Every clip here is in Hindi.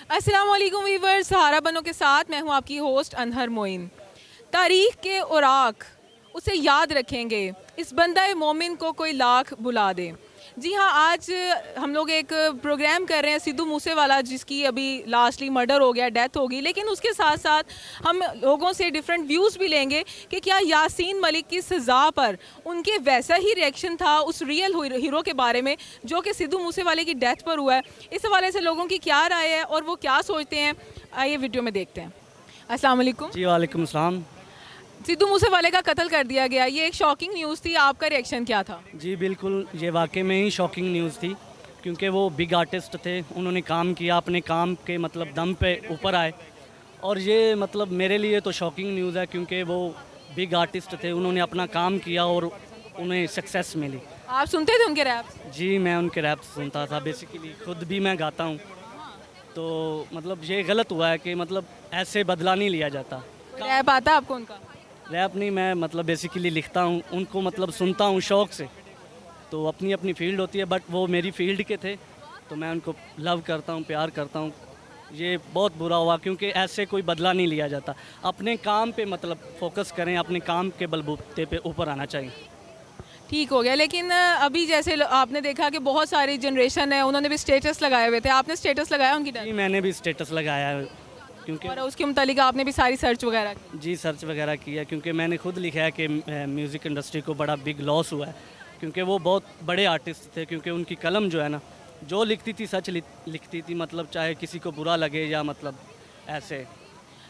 अस्सलाम वालेकुम वीवर्स, सहारा बनो के साथ मैं हूं आपकी होस्ट अनहर मोइन। तारीख के औराक उसे याद रखेंगे, इस बंदा मोमिन को कोई लाख बुला दे। जी हाँ, आज हम लोग एक प्रोग्राम कर रहे हैं सिद्धू मूसेवाला, जिसकी अभी लास्टली मर्डर हो गया, डेथ होगी, लेकिन उसके साथ साथ हम लोगों से डिफरेंट व्यूज़ भी लेंगे कि क्या यासीन मलिक की सज़ा पर उनके वैसा ही रिएक्शन था उस रियल हीरो के बारे में जो कि सिद्धू मूसेवाले की डेथ पर हुआ है। इस हवाले से लोगों की क्या राय है और वो क्या सोचते हैं, आइए वीडियो में देखते हैं। अस्सलाम वालेकुम। जी वालेकुम सलाम। सिद्धू मूसेवाले का कत्ल कर दिया गया, ये एक शॉकिंग न्यूज़ थी, आपका रिएक्शन क्या था? जी बिल्कुल, ये वाकई में ही शॉकिंग न्यूज़ थी क्योंकि वो बिग आर्टिस्ट थे, उन्होंने काम किया, अपने काम के मतलब दम पे ऊपर आए। और ये मतलब मेरे लिए तो शॉकिंग न्यूज़ है क्योंकि वो बिग आर्टिस्ट थे, उन्होंने अपना काम किया और उन्हें सक्सेस मिली। आप सुनते थे उनके रैप? जी मैं उनके रैप सुनता था, बेसिकली खुद भी मैं गाता हूँ। तो मतलब ये गलत हुआ है कि मतलब ऐसे बदला नहीं लिया जाता। रैप आता आपको उनका? रैप नहीं, मैं मतलब बेसिकली लिखता हूँ, उनको मतलब सुनता हूँ शौक़ से। तो अपनी अपनी फील्ड होती है, बट वो मेरी फील्ड के थे तो मैं उनको लव करता हूँ, प्यार करता हूँ। ये बहुत बुरा हुआ क्योंकि ऐसे कोई बदला नहीं लिया जाता। अपने काम पे मतलब फोकस करें, अपने काम के बलबूते पे ऊपर आना चाहिए। ठीक हो गया, लेकिन अभी जैसे आपने देखा कि बहुत सारी जनरेशन है, उन्होंने भी स्टेटस लगाए हुए थे, आपने स्टेटस लगाया उनकी जी मैंने भी स्टेटस लगाया है क्योंकि और उसके मुतालिक आपने भी सारी सर्च वगैरह की? जी सर्च वगैरह किया क्योंकि मैंने खुद लिखा है कि म्यूज़िक इंडस्ट्री को बड़ा बिग लॉस हुआ है क्योंकि वो बहुत बड़े आर्टिस्ट थे। क्योंकि उनकी कलम जो है ना, जो लिखती थी सच लिखती थी, मतलब चाहे किसी को बुरा लगे या मतलब ऐसे।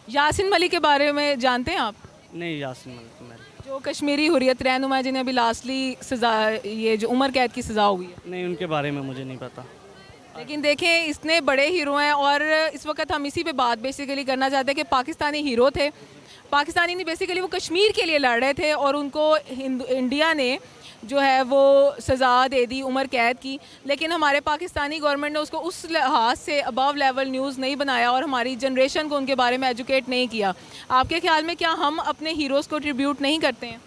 यासीन मलिक के बारे में जानते हैं आप? नहीं, यासीन मलिक मेरे जो कश्मीरी हुर्रियत रहनुमा जिन्हें अभी लास्टली सज़ा, ये जो उम्र कैद की सज़ा हुई है। नहीं, उनके बारे में मुझे नहीं पता। लेकिन देखें, इतने बड़े हीरो हैं और इस वक्त हम इसी पे बात बेसिकली करना चाहते हैं कि पाकिस्तानी हीरो थे, पाकिस्तानी नहीं, बेसिकली वो कश्मीर के लिए लड़ रहे थे और उनको इंडिया ने जो है वो सज़ा दे दी उम्र कैद की। लेकिन हमारे पाकिस्तानी गवर्नमेंट ने उसको उस लिहाज से अबव लेवल न्यूज़ नहीं बनाया और हमारी जनरेशन को उनके बारे में एजुकेट नहीं किया। आपके ख्याल में क्या हम अपने हीरोज़ को ट्रिब्यूट नहीं करते हैं?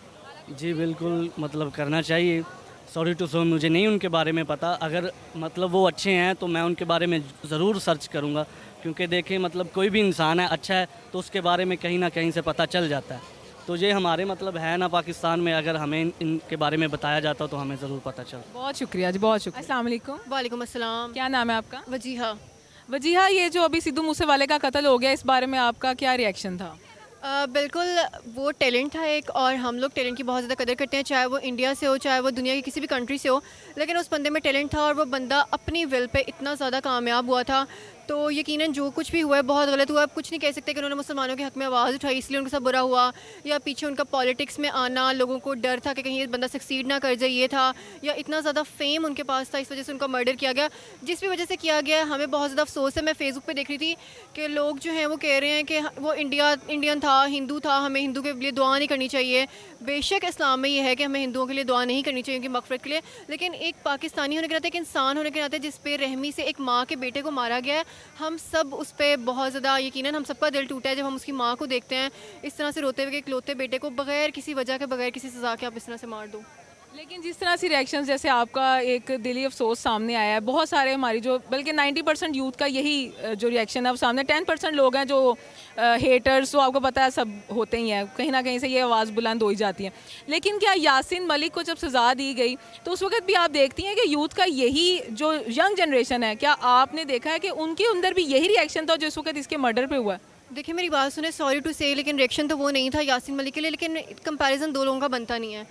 जी बिल्कुल, मतलब करना चाहिए। सॉरी टू से मुझे नहीं उनके बारे में पता। अगर मतलब वो अच्छे हैं तो मैं उनके बारे में ज़रूर सर्च करूँगा क्योंकि देखें मतलब कोई भी इंसान है अच्छा है तो उसके बारे में कहीं ना कहीं से पता चल जाता है। तो ये हमारे मतलब है ना पाकिस्तान में, अगर हमें इनके बारे में बताया जाता तो हमें ज़रूर पता चल। बहुत शुक्रिया जी, बहुत शुक्रिया। अस्सलाम वालेकुम। वालेकुम अस्सलाम। क्या नाम है आपका? वजीहा। वजीहा, ये जो अभी सिद्धू मूसेवाले का कत्ल हो गया, इस बारे में आपका क्या रिएक्शन था? बिल्कुल, वो टैलेंट था एक, और हम लोग टैलेंट की बहुत ज़्यादा कदर करते हैं, चाहे वो इंडिया से हो चाहे वो दुनिया की किसी भी कंट्री से हो। लेकिन उस बंदे में टैलेंट था और वो बंदा अपनी विल पे इतना ज़्यादा कामयाब हुआ था, तो यकीनन जो कुछ भी हुआ है बहुत गलत हुआ है। आप कुछ नहीं कह सकते कि उन्होंने मुसलमानों के हक़ में आवाज़ उठाई इसलिए उनके साथ बुरा हुआ, या पीछे उनका पॉलिटिक्स में आना, लोगों को डर था कि कहीं ये बंदा सक्सीड ना कर जाए, ये था, या इतना ज़्यादा फेम उनके पास था, इस वजह से उनका मर्डर किया गया। जिस भी वजह से किया गया, हमें बहुत ज़्यादा अफसोस है। मैं फेसबुक पे देख रही थी कि लोग जो हैं वो कह रहे हैं कि वो इंडियन था, हिंदू था, हमें हिंदू के लिए दुआ नहीं करनी चाहिए। बेशक इस्लाम में ये है कि हमें हिंदुओं के लिए दुआ नहीं करनी चाहिए उनकी मग़फ़िरत के लिए, लेकिन एक पाकिस्तानी होने के नाते, एक इंसान होने के नाते, जिस पे रहमी से एक माँ के बेटे को मारा गया है, हम सब उस पर बहुत ज़्यादा यकीनन हम सबका दिल टूटा है जब हम उसकी माँ को देखते हैं इस तरह से रोते हुए कि इकलौते बेटे को बगैर किसी वजह के, बगैर किसी सज़ा के आप इस तरह से मार दो। लेकिन जिस तरह से रिएक्शंस, जैसे आपका एक दिली अफसोस सामने आया है, बहुत सारे हमारी जो बल्कि 90% यूथ का यही जो रिएक्शन है वो सामने, 10% लोग हैं जो हेटर्स, तो आपको पता है सब होते ही हैं, कहीं ना कहीं से ये आवाज़ बुलंद हो ही जाती है। लेकिन क्या यासीन मलिक को जब सज़ा दी गई तो उस वक्त भी आप देखती हैं कि यूथ का यही जो यंग जनरेशन है, क्या आपने देखा है कि उनके अंदर भी यही रिएक्शन था जो इस वक्त इसके मर्डर पर हुआ है? देखिए मेरी बात सुने, सॉरी टू से, लेकिन रिएक्शन तो वो नहीं था यासीन मलिक के लिए, लेकिन कंपैरिजन दो लोगों का बनता नहीं है।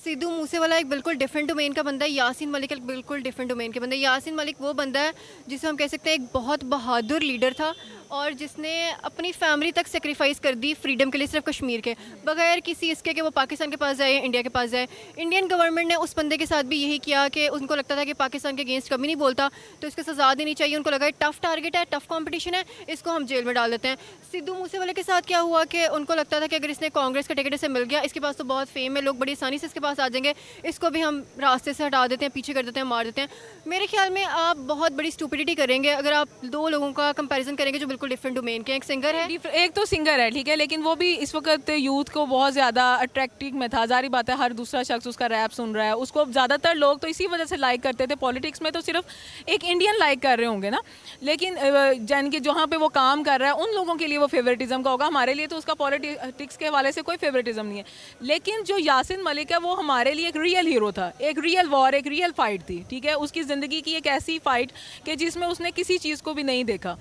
सिद्धू मूसेवाला एक बिल्कुल डिफरेंट डोमेन का बंदा है, यासीन मलिक एक बिल्कुल डिफरेंट डोमेन के बंदा है। यासीन मलिक वो बंदा है जिसे हम कह सकते हैं एक बहुत बहादुर लीडर था और जिसने अपनी फैमिली तक सेक्रीफाइस कर दी फ्रीडम के लिए, सिर्फ कश्मीर के, बगैर किसी इसके कि वो पाकिस्तान के पास जाए या इंडिया के पास जाए। इंडियन गवर्नमेंट ने उस बंदे के साथ भी यही किया कि उनको लगता था कि पाकिस्तान के अगेंस्ट कभी नहीं बोलता तो इसको सज़ा देनी चाहिए। उनको लगा टफ़ टारगेट है, टफ़ कॉम्पिटिशन है, इसको हम जेल में डाल देते हैं। सिद्धू मूसेवाले के साथ क्या हुआ कि उनको लगता था कि अगर इसने कांग्रेस का टिकट इसे मिल गया, इसके पास तो बहुत फेम है, लोग बड़ी आसानी से इसके पास आ जाएंगे, इसको भी हम रास्ते से हटा देते हैं, पीछे कर देते हैं, मार देते हैं। मेरे ख्याल में आप बहुत बड़ी स्टूपिडिटी करेंगे अगर आप दो लोगों का कंपैरिजन करेंगे जो बिल्कुल बिल्कुल डिफरेंट डोमेन के, एक सिंगर है। एक तो सिंगर है, ठीक है, लेकिन वो भी इस वक्त यूथ को बहुत ज़्यादा अट्रैक्टिव में था। जारी बात है, हर दूसरा शख्स उसका रैप सुन रहा है, उसको ज़्यादातर लोग तो इसी वजह से लाइक करते थे। पॉलिटिक्स में तो सिर्फ एक इंडियन लाइक कर रहे होंगे ना, लेकिन जान कि जहाँ पे वो काम कर रहा है उन लोगों के लिए वो फेवरेटिज्म का होगा। हमारे लिए तो उसका पॉलिटिक्स के हवाले से कोई फेवरेटिज्म नहीं है। लेकिन जो यासिन मलिक है वो हमारे लिए एक रियल हीरो था, एक रियल वॉर, एक रियल फाइट थी, ठीक है। उसकी ज़िंदगी की एक ऐसी फाइट कि जिसमें उसने किसी चीज़ को भी नहीं देखा।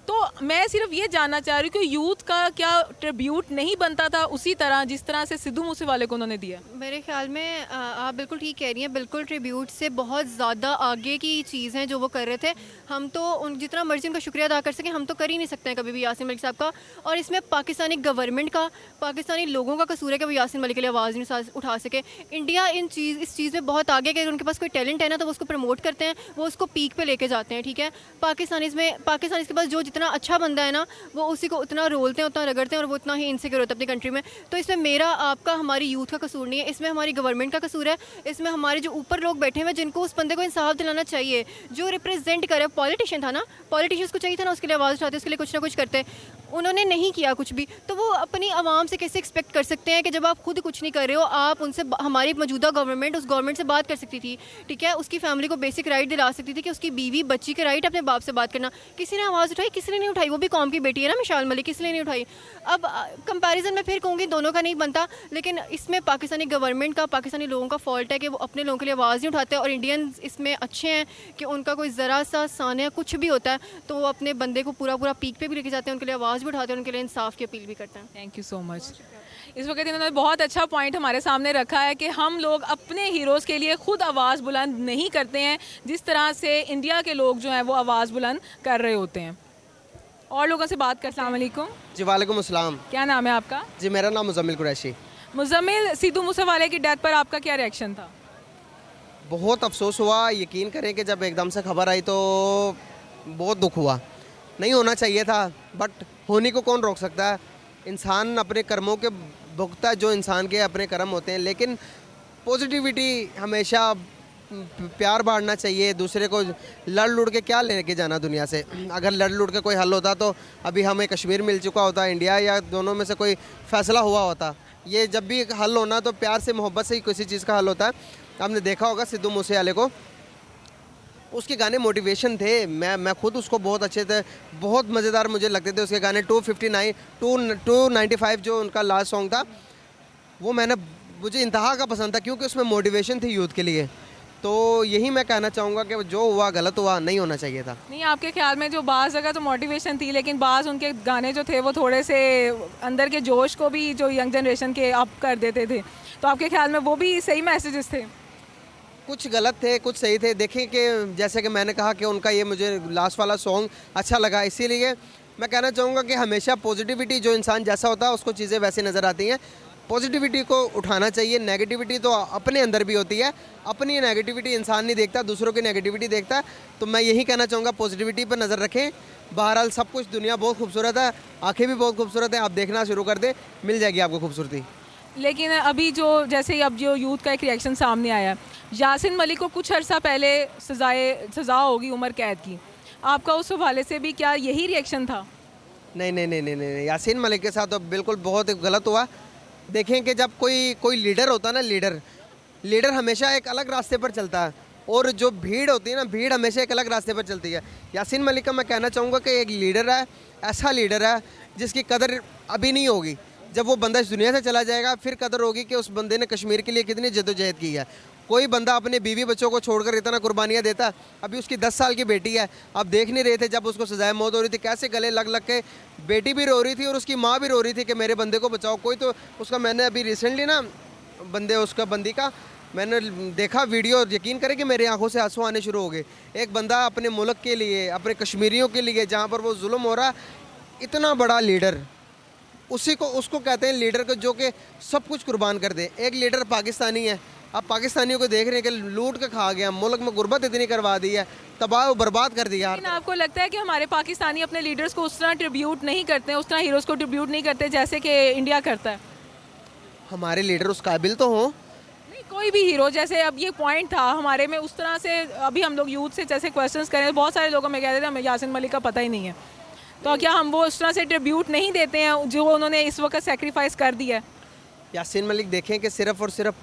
तो मैं सिर्फ ये जानना चाह रही हूँ कि यूथ का क्या ट्रिब्यूट नहीं बनता था उसी तरह जिस तरह से सिद्धू मूसेवाले को उन्होंने दिया? मेरे ख्याल में आप बिल्कुल ठीक कह रही हैं, बिल्कुल ट्रिब्यूट से बहुत ज़्यादा आगे की चीज़ हैं जो वो कर रहे थे। हम तो उन जितना मर्जी उनका शुक्रिया अदा कर सकें हम तो कर ही नहीं सकते हैं कभी भी यासिन मलिक साहब का। और इसमें पाकिस्तानी गवर्नमेंट का, पाकिस्तानी लोगों का कसूर है कि वो यासिन मलिक के लिए आवाज़ नहीं उठा सके। इंडिया इस चीज़ में बहुत आगे कि उनके पास कोई टैलेंट है ना तो वो उसको प्रमोट करते हैं, वो उसको पीक पे लेके जाते हैं, ठीक है। पाकिस्तानी के पास जो जितना अच्छा बंदा है ना वो उसी को उतना रोलते हैं, उतना रगड़ते हैं और वो उतना ही इनसिक्योर होता है अपनी कंट्री में। तो इसमें मेरा आपका हमारी यूथ का कसूर नहीं है, इसमें हमारी गवर्नमेंट का कसूर है। इसमें हमारे जो ऊपर लोग बैठे हुए जिनको उस बंदे को इंसाफ दिलाना चाहिए, जो रिप्रेजेंट करे, पॉलिटिशियन था ना, पॉलिटिशियंस को चाहिए था ना उसके लिए आवाज़ उठाते, उसके लिए कुछ ना कुछ करते, उन्होंने नहीं किया कुछ भी। तो वो अपनी आवाम से कैसे एक्सपेक्ट कर सकते हैं कि जब आप खुद कुछ नहीं कर रहे हो, आप उनसे, हमारी मौजूदा गवर्नमेंट उस गवर्नमेंट से बात कर सकती थी, ठीक है, उसकी फैमिली को बेसिक राइट दिला सकती थी कि उसकी बीवी बच्ची के राइट अपने बाप से बात करना। किसी ने आवाज़ उठाई? किसी ने नहीं उठाई। वो भी कौम की बेटी है ना मिसाल मलिक, किसी ने नहीं उठाई। अब कंपैरिजन में फिर कहूँगी दोनों का नहीं बनता, लेकिन इसमें पाकिस्तानी गवर्नमेंट का, पाकिस्तानी लोगों का फॉल्ट है कि वो अपने लोगों के लिए आवाज़ नहीं उठाते। और इंडियन इसमें अच्छे हैं कि उनका कोई ज़रा सा सानिया कुछ भी होता है तो वो अपने बंदे को पूरा पीक पे भी लेके जाते हैं, उनके लिए आवाज़ भी उठाते हैं, उनके लिए इंसाफ की अपील भी करते हैं। Thank you so much. इस वक्त इन्होंने बहुत अच्छा पॉइंट हमारे सामने रखा है कि हम लोग अपने हीरोज़ के लिए खुद आवाज़ बुलंद नहीं करते हैं जिस तरह से इंडिया के लोग जो हैं वो आवाज़ बुलंद कर रहे होते हैं। और लोगों से बात कर। अस्सलाम वालेकुम जी वालेकुम अस्सलाम। क्या नाम है आपका? जी मेरा नाम मुज़म्मिल कुरैशी। मुज़म्मिल, सिद्धू मूसेवाले की डेथ पर आपका क्या रिएक्शन था? बहुत अफसोस हुआ, यकीन करें कि जब एकदम से खबर आई तो बहुत दुख हुआ। नहीं होना चाहिए था, बट होने को कौन रोक सकता है। इंसान अपने कर्मों के भुगता, जो इंसान के अपने कर्म होते हैं। लेकिन पॉजिटिविटी हमेशा, प्यार बांटना चाहिए दूसरे को। लड़ लुड़ के क्या लेके जाना दुनिया से? अगर लड़ लुड़ के कोई हल होता तो अभी हमें कश्मीर मिल चुका होता, इंडिया, या दोनों में से कोई फ़ैसला हुआ होता। ये जब भी हल होना तो प्यार से, मोहब्बत से ही किसी चीज़ का हल होता है। आपने देखा होगा सिद्धू मूसेवाले को, उसके गाने मोटिवेशन थे। मैं खुद उसको बहुत अच्छे थे, बहुत मज़ेदार मुझे लगते थे उसके गाने। 295 जो उनका लास्ट सॉन्ग था वो मुझे इंतहा का पसंद था क्योंकि उसमें मोटिवेशन थी यूथ के लिए। तो यही मैं कहना चाहूँगा कि जो हुआ गलत हुआ, नहीं होना चाहिए था। नहीं, आपके ख्याल में जो बाज़ जगह तो मोटिवेशन थी, लेकिन बाज़ उनके गाने जो थे वो थोड़े से अंदर के जोश को भी जो यंग जनरेशन के अप कर देते थे, तो आपके ख्याल में वो भी सही मैसेजेस थे? कुछ गलत थे, कुछ सही थे। देखें कि जैसे कि मैंने कहा कि उनका ये मुझे लास्ट वाला सॉन्ग अच्छा लगा, इसीलिए मैं कहना चाहूँगा कि हमेशा पॉजिटिविटी, जो इंसान जैसा होता है उसको चीज़ें वैसी नज़र आती हैं। पॉजिटिविटी को उठाना चाहिए। नेगेटिविटी तो अपने अंदर भी होती है, अपनी नेगेटिविटी इंसान नहीं देखता, दूसरों की नेगेटिविटी देखता है। तो मैं यही कहना चाहूँगा, पॉजिटिविटी पर नज़र रखें। बहरहाल सब कुछ, दुनिया बहुत खूबसूरत है, आँखें भी बहुत खूबसूरत हैं। आप देखना शुरू कर दें, मिल जाएगी आपको खूबसूरती। लेकिन अभी जो जैसे ही अब जो यूथ का एक रिएक्शन सामने आया, यासिन मलिक को कुछ अर्सा पहले सज़ा होगी उम्र कैद की, आपका उस हवाले से भी क्या यही रिएक्शन था? नहीं, यासीन मलिक के साथ तो बिल्कुल बहुत गलत हुआ। देखें कि जब कोई लीडर होता है ना, लीडर हमेशा एक अलग रास्ते पर चलता है, और जो भीड़ होती है ना, भीड़ हमेशा एक अलग रास्ते पर चलती है। यासीन मलिक का मैं कहना चाहूँगा कि एक लीडर है, ऐसा लीडर है जिसकी कदर अभी नहीं होगी। जब वो बंदा इस दुनिया से चला जाएगा फिर कदर होगी कि उस बंदे ने कश्मीर के लिए कितनी जद्दोजहद की है। कोई बंदा अपने बीवी बच्चों को छोड़कर इतना कुर्बानियाँ देता। अभी उसकी 10 साल की बेटी है, आप देख नहीं रहे थे जब उसको सजाए मौत हो रही थी, कैसे गले लग के बेटी भी रो रही थी और उसकी माँ भी रो रही थी कि मेरे बंदे को बचाओ। कोई तो उसका, मैंने अभी रिसेंटली ना बंदी का मैंने देखा वीडियो, यकीन करें कि मेरे आंखों से आंसू आने शुरू हो गए। एक बंदा अपने मुल्क के लिए, अपने कश्मीरियों के लिए, जहाँ पर वो जुल्म हो रहा, इतना बड़ा लीडर, उसको कहते हैं लीडर को जो कि सब कुछ कुर्बान कर दे। एक लीडर पाकिस्तानी है, अब पाकिस्तानियों को देख रहे हैं कि लूट के खा गया, मुल्क में गुर्बत इतनी करवा दी है, तबाह बर्बाद कर दिया। लेकिन आपको लगता है कि हमारे पाकिस्तानी अपने लीडर्स को उस तरह ट्रिब्यूट नहीं करते हैं, उस तरह हीरोज़ को ट्रिब्यूट नहीं करते जैसे कि इंडिया करता है? हमारे लीडर उस काबिल तो हों। नहीं, कोई भी हीरो, जैसे अब ये पॉइंट था हमारे में, उस तरह से अभी हम लोग यूथ से जैसे क्वेश्चंस करें, बहुत सारे लोगों में कह रहे थे हमें यासिन मलिक का पता ही नहीं है। तो क्या हम वो उस तरह से ट्रिब्यूट नहीं देते हैं जो उन्होंने इस वक्त सेक्रीफाइस कर दिया है? यासीन मलिक देखें कि सिर्फ़ और सिर्फ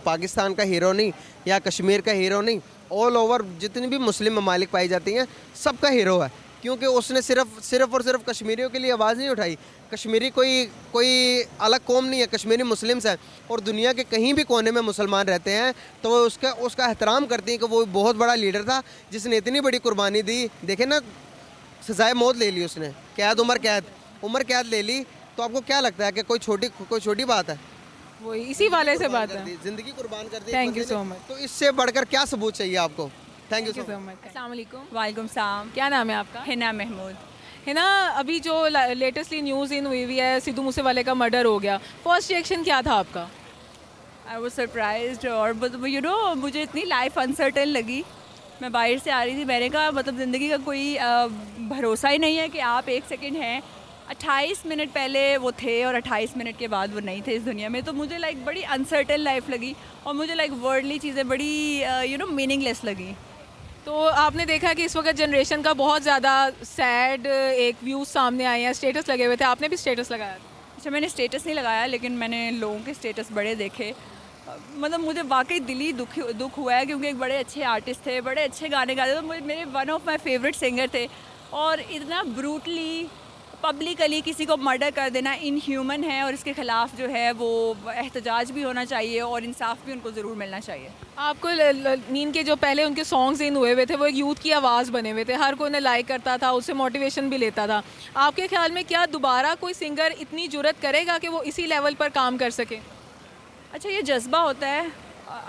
पाकिस्तान का हीरो नहीं या कश्मीर का हीरो नहीं, ऑल ओवर जितनी भी मुस्लिम ममालिक पाई जाती हैं सबका हीरो है, क्योंकि उसने सिर्फ और सिर्फ कश्मीरियों के लिए आवाज़ नहीं उठाई। कश्मीरी कोई अलग कौम नहीं है, कश्मीरी मुस्लिम्स हैं और दुनिया के कहीं भी कोने में मुसलमान रहते हैं तो वो उसका एहतराम करते हैं कि वो बहुत बड़ा लीडर था जिसने इतनी बड़ी कुर्बानी दी। देखें ना, सजाए मौत ले ली उसने, उम्र कैद ले ली, तो आपको क्या लगता है कि कोई छोटी बात है? वो इसी वाले से बात है। ज़िंदगी कुर्बान कर दी। Thank you so much. तो इससे बढ़कर क्या सबूत चाहिए आपको? Thank you so much. अस्सलाम वालेकुम। वालेकुम सलाम। क्या नाम है आपका? हिना महमूद। है ना, अभी जो लेटेस्टली न्यूज़ इन हुई है, सिद्धू मूसेवाले का मर्डर हो गया, फर्स्ट रिएक्शन क्या था आपका? आई वाज सरप्राइज्ड और मुझे इतनी लाइफ अनसर्टेन लगी। मैं बाहर से आ रही थी, मैंने कहा मतलब ज़िंदगी का कोई भरोसा ही नहीं है कि आप एक सेकंड हैं। 28 मिनट पहले वो थे और 28 मिनट के बाद वो नहीं थे इस दुनिया में। तो मुझे बड़ी अनसर्टेन लाइफ लगी और मुझे वर्ल्डली चीज़ें बड़ी मीनिंगलेस लगी। तो आपने देखा कि इस वक्त जनरेशन का बहुत ज़्यादा सैड एक व्यूज़ सामने आए हैं, स्टेटस लगे हुए थे, आपने भी स्टेटस लगाया था? अच्छा, मैंने स्टेटस नहीं लगाया लेकिन मैंने लोगों के स्टेटस बड़े देखे। मतलब मुझे वाकई दिली दुख हुआ है, क्योंकि एक बड़े अच्छे आर्टिस्ट थे, बड़े अच्छे गाने गाते थे, मेरे one of my favourite singer थे, और इतना ब्रूटली पब्लिकली किसी को मर्डर कर देना इनह्यूमन है, और इसके ख़िलाफ़ जो है वो एहतजाज भी होना चाहिए और इंसाफ भी उनको ज़रूर मिलना चाहिए। आपको नींद के जो पहले उनके सॉन्ग्स इन हुए हुए थे वो एक यूथ की आवाज़ बने हुए थे, हर कोई उन्हें लाइक करता था, उससे मोटिवेशन भी लेता था। आपके ख्याल में क्या दोबारा कोई सिंगर इतनी जुर्रत करेगा कि वो इसी लेवल पर काम कर सके? अच्छा, ये जज्बा होता है,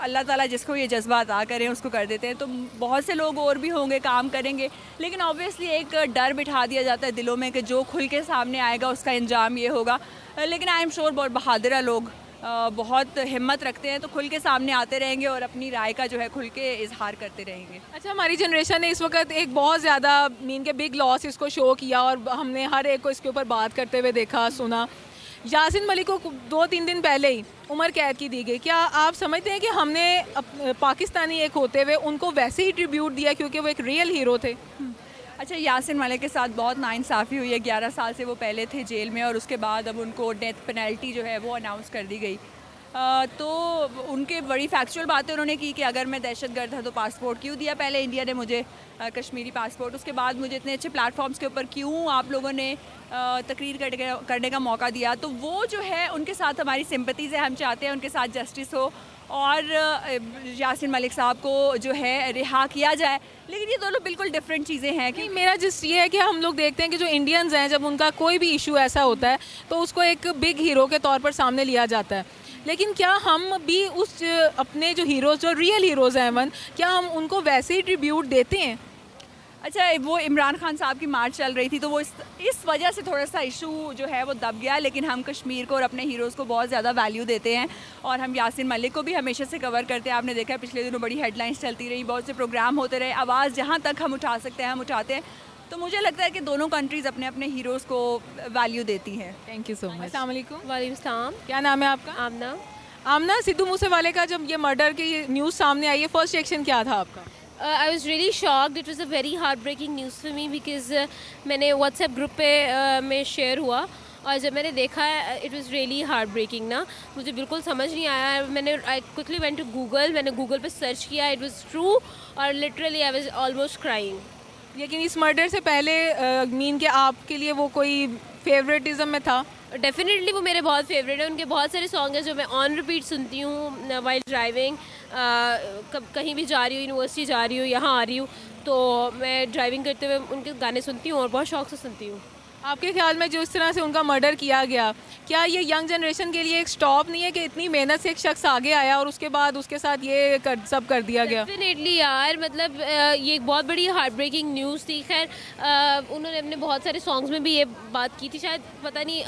अल्लाह ताला जिसको ये जज्बा अता करें उसको कर देते हैं। तो बहुत से लोग और भी होंगे, काम करेंगे, लेकिन ऑब्वियसली एक डर बिठा दिया जाता है दिलों में कि जो खुल के सामने आएगा उसका अंजाम ये होगा। लेकिन आई एम श्योर बहुत बहादुर लोग, बहुत हिम्मत रखते हैं, तो खुल के सामने आते रहेंगे और अपनी राय का जो है खुल के इजहार करते रहेंगे। अच्छा, हमारी जनरेशन ने इस वक्त एक बहुत ज़्यादा मीन के बिग लॉस इसको शो किया और हमने हर एक को इसके ऊपर बात करते हुए देखा सुना। यासीन मलिक को 2-3 दिन पहले ही उम्र कैद की दी गई। क्या आप समझते हैं कि हमने पाकिस्तानी एक होते हुए उनको वैसे ही ट्रिब्यूट दिया क्योंकि वो एक रियल हीरो थे? अच्छा, यासीन मलिक के साथ बहुत नाइंसाफ़ी हुई है। 11 साल से वो पहले थे जेल में और उसके बाद अब उनको डेथ पेनल्टी जो है वो अनाउंस कर दी गई। तो उनके बड़ी फैक्चुअल बातें उन्होंने की कि अगर मैं दहशतगर्द था तो पासपोर्ट क्यों दिया पहले इंडिया ने मुझे, कश्मीरी पासपोर्ट, उसके बाद मुझे इतने अच्छे प्लेटफॉर्म्स के ऊपर क्यों आप लोगों ने तकरीर करने का मौका दिया। तो वो जो है उनके साथ हमारी सिंपैथीज़ है, हम चाहते हैं उनके साथ जस्टिस हो और यासीन मलिक साहब को जो है रिहा किया जाए। लेकिन ये दोनों बिल्कुल डिफरेंट चीज़ें हैं। कि मेरा जिस ये है कि हम लोग देखते हैं कि जो इंडियंस हैं जब उनका कोई भी इशू ऐसा होता है तो उसको एक बिग हीरो के तौर पर सामने लिया जाता है, लेकिन क्या हम भी उस अपने जो हीरोज़, जो रियल हीरोज़ हैं, क्या हम उनको वैसे ही ट्रिब्यूट देते हैं? अच्छा, वो इमरान खान साहब की मार्च चल रही थी तो वो इस वजह से थोड़ा सा इशू जो है वो दब गया, लेकिन हम कश्मीर को और अपने हीरोज़ को बहुत ज़्यादा वैल्यू देते हैं और हम यासीन मलिक को भी हमेशा से कवर करते हैं। आपने देखा है पिछले दिनों बड़ी हेडलाइंस चलती रही, बहुत से प्रोग्राम होते रहे, आवाज़ जहाँ तक हम उठा सकते हैं हम उठाते हैं। तो मुझे लगता है कि दोनों कंट्रीज़ अपने अपने हीरोज़ को वैल्यू देती हैं। Thank you so much. अस्सलाम वालेकुम। वालेकुम सलाम। क्या नाम है आपका? आमना। आमना, सिद्धू मूसेवाले का जब ये मर्डर की न्यूज़ सामने आई है, फर्स्ट रिएक्शन क्या था आपका? I was really shocked. It was a very heartbreaking news for me because मैंने WhatsApp ग्रुप पे में शेयर हुआ और जब मैंने देखा it was really heartbreaking ना, मुझे बिल्कुल समझ नहीं आया। I quickly went to Google, मैंने Google पे सर्च किया, it was true और literally I was almost crying. लेकिन इस मर्डर से पहले मीन के आपके लिए वो कोई फेवरेटिज्म में था? डेफिनेटली वो मेरे बहुत फेवरेट है। उनके बहुत सारे सॉन्ग हैं जो मैं ऑन रिपीट सुनती हूँ वाइल ड्राइविंग, कहीं भी जा रही हूँ, यूनिवर्सिटी जा रही हूँ, यहाँ आ रही हूँ, तो मैं ड्राइविंग करते हुए उनके गाने सुनती हूँ और बहुत शौक से सुनती हूँ। आपके ख्याल में जो इस तरह से उनका मर्डर किया गया, क्या ये यंग जनरेशन के लिए एक स्टॉप नहीं है कि इतनी मेहनत से एक शख्स आगे आया और उसके बाद उसके साथ ये सब कर दिया गया? डेफिनेटली यार, मतलब ये एक बहुत बड़ी हार्ट ब्रेकिंग न्यूज़ थी। खैर उन्होंने अपने बहुत सारे सॉन्ग्स में भी ये बात की थी, शायद पता नहीं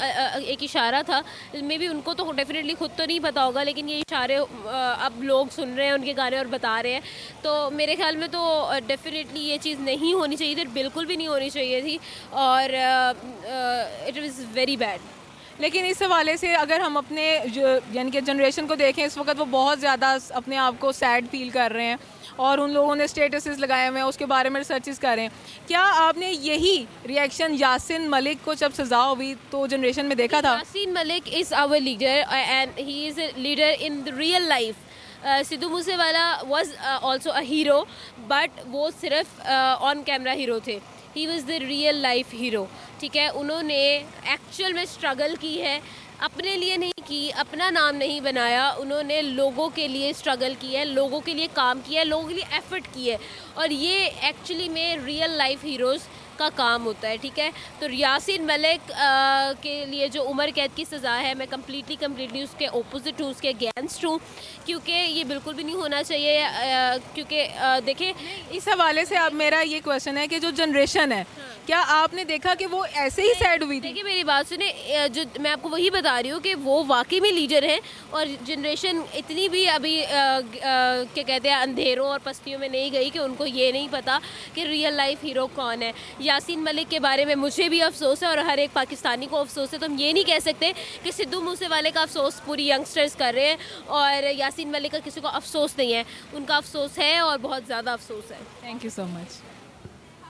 एक इशारा था, मे भी उनको तो डेफिनेटली खुद तो नहीं पता होगा, लेकिन ये इशारे अब लोग सुन रहे हैं उनके गाने और बता रहे हैं। तो मेरे ख्याल में तो डेफिनेटली ये चीज़ नहीं होनी चाहिए थी, बिल्कुल भी नहीं होनी चाहिए थी और इट वाज वेरी बैड। लेकिन इस हवाले से अगर हम अपने यानी कि जनरेशन को देखें, इस वक्त वो बहुत ज़्यादा अपने आप को सैड फील कर रहे हैं और उन लोगों ने स्टेटसेस लगाए हुए हैं, उसके बारे में रिसर्चेस कर रहे हैं। क्या आपने यही रिएक्शन यासिन मलिक को जब सज़ा हुई तो जनरेशन में देखा था? Yasin Malik is our leader and he is a leader in the real life. Sidhu Moosewala was also a hero, but वो सिर्फ ऑन कैमरा हीरो थे। He was the real life hero, ठीक है। उन्होंने एक्चुअल में स्ट्रगल की है, अपने लिए नहीं की, अपना नाम नहीं बनाया, उन्होंने लोगों के लिए स्ट्रगल की है, लोगों के लिए काम किया है, लोगों के लिए एफर्ट की है, और ये एक्चुअली में रियल लाइफ हीरोज़ का काम होता है, ठीक है। तो यासीन मलिक के लिए जो उम्र कैद की सज़ा है, मैं कम्प्लीटली उसके ओपोजिट हूँ, उसके अगेंस्ट हूँ, क्योंकि ये बिल्कुल भी नहीं होना चाहिए। क्योंकि देखिए, इस हवाले से अब मेरा ये क्वेश्चन है कि जो जनरेशन है, क्या आपने देखा कि वो ऐसे ही सैड हुई थी? देखिए मेरी बात सुने, जो मैं आपको वही बता रही हूँ कि वो वाकई में लीडर हैं, और जनरेशन इतनी भी अभी क्या कहते हैं अंधेरों और पस्तियों में नहीं गई कि उनको ये नहीं पता कि रियल लाइफ हीरो कौन है। यासीन मलिक के बारे में मुझे भी अफसोस है और हर एक पाकिस्तानी को अफसोस है। तो हम ये नहीं कह सकते कि सिद्धू मूसेवाले का अफसोस पूरी यंगस्टर्स कर रहे हैं और यासीन मलिक का किसी को अफसोस नहीं है। उनका अफसोस है और बहुत ज़्यादा अफसोस है। Thank you so much.